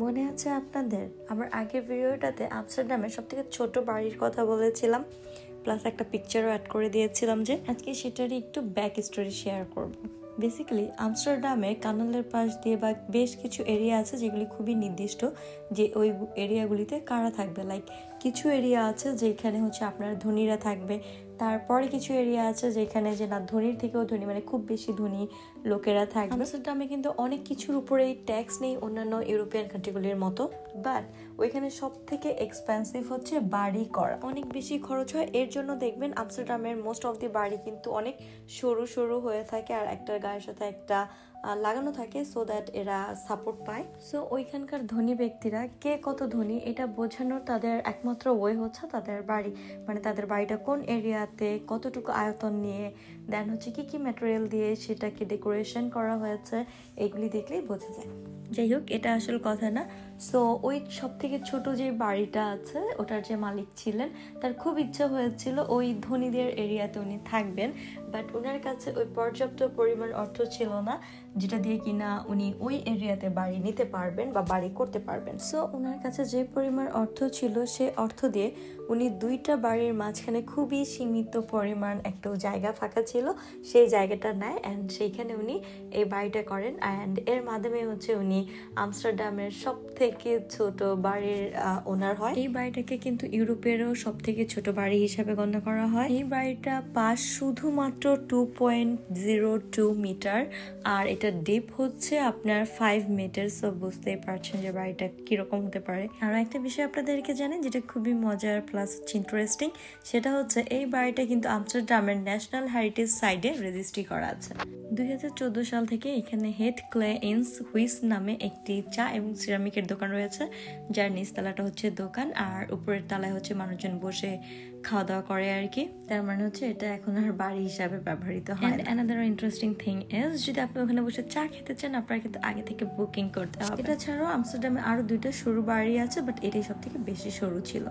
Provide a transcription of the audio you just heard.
মনে আছে আপনাদের আমার আগের ভিডিওটাতে আমস্টারডামের সবথেকে ছোট বাড়ির কথা বলেছিলাম, প্লাস একটা পিকচারও অ্যাড করে দিয়েছিলাম যে আজকে সেটারই একটু ব্যাক স্টোরি শেয়ার করব। বেসিক্যালি আমস্টারডামে কানালের পাশ দিয়ে বা বেশ কিছু এরিয়া আছে যেগুলি খুবই নির্দিষ্ট যে ওই এরিয়াগুলিতে কারা থাকবে। লাইক কিছু এরিয়া আছে যেখানে হচ্ছে আপনার ধনীরা থাকবে, তারপরে কিছু এরিয়া আছে যেখানে যে না ধনীর থেকেও ধনী, মানে খুব বেশি ধনী লোকেরা থাকবে। আমস্টারডামে কিন্তু অনেক কিছুর উপরেই ট্যাক্স নেই অন্যান্য ইউরোপিয়ান কান্ট্রিগুলির মতো, বাট ওইখানে সব থেকে এক্সপেন্সিভ হচ্ছে বাড়ি করা, অনেক বেশি খরচ হয়। এর জন্য দেখবেন আমস্টারডামের মোস্ট অফ দি বাড়ি কিন্তু অনেক সরু সরু হয়ে থাকে আর একটা গায়ের সাথে একটা লাগানো থাকে, সো দ্যাট এরা সাপোর্ট পায়। সো ওইখানকার ধনী ব্যক্তিরা কে কত ধনী এটা বোঝানোর তাদের একমাত্র ওয়ে হচ্ছে তাদের বাড়ি, মানে তাদের বাড়িটা কোন এরিয়াতে, কতটুকু আয়তন নিয়ে, দেন হচ্ছে কি কি ম্যাটেরিয়াল দিয়ে সেটাকে ডেকোরেশন করা হয়েছে, এগুলি দেখলেই বোঝা যায়। যাই হোক, এটা আসল কথা না। সো ওই সব থেকে ছোট যে বাড়িটা আছে ওটার যে মালিক ছিলেন তার খুব ইচ্ছা হয়েছিল ওই ধনীদের এরিয়াতে উনি থাকবেন, বাট ওনার কাছে ওই পর্যাপ্ত পরিমাণ অর্থ ছিল না যেটা দিয়ে কিনা উনি ওই এরিয়াতে বাড়ি নিতে পারবেন বা বাড়ি করতে পারবেন। সো ওনার কাছে যে পরিমাণ অর্থ ছিল সে অর্থ দিয়ে উনি দুইটা বাড়ির মাঝখানে খুবই সীমিত পরিমাণ একটা জায়গা ফাঁকা ছিল, সেই জায়গাটা নেয় অ্যান্ড সেইখানে উনি এই বাড়িটা করেন। অ্যান্ড এর মাধ্যমে হচ্ছে উনি আমস্টারডামের সব থেকে ছোট বাড়ির ওনার হয়। এই বাড়িটাকে কিন্তু ইউরোপেরও সব থেকে ছোট বাড়ি হিসাবে গণ্য করা হয়। এই বাড়িটা পাশ শুধুমাত্র 2.02 মিটার আর এটা ডিপ হচ্ছে আপনার 5 মিটার। সো বুঝতেই পারছেন যে বাড়িটা কিরকম হতে পারে। আর একটা বিষয় আপনাদেরকে জানেন যেটা খুবই মজার প্লাস হচ্ছে ইন্টারেস্টিং, সেটা হচ্ছে এই বাড়িটা কিন্তু আমস্টারডামের ন্যাশনাল হেরিটেজ সাইটে রেজিস্ট্রি করা আছে। 2014 সাল থেকে এখানে হেড ক্লে ইনস হুইস নামে একটি চা এবং সিরামিকের দোকান রয়েছে, যার নিচতলাটা হচ্ছে দোকান আর উপরের তলায় হচ্ছে মানুষজন বসে খাওয়া দাওয়া করে আর কি। তার মানে হচ্ছে এটা এখন আর বাড়ি হিসাবে ব্যবহৃত হয়। অ্যানাদার ইন্টারেস্টিং থিং ইজ, যদি আপনি ওখানে বসে চা খেতে চান আপনার কিন্তু আগে থেকে বুকিং করতে হবে। এটা ছাড়াও আমস্টারডামে আরো 2টা সরু বাড়ি আছে, বাট এটাই সব থেকে বেশি সরু ছিল।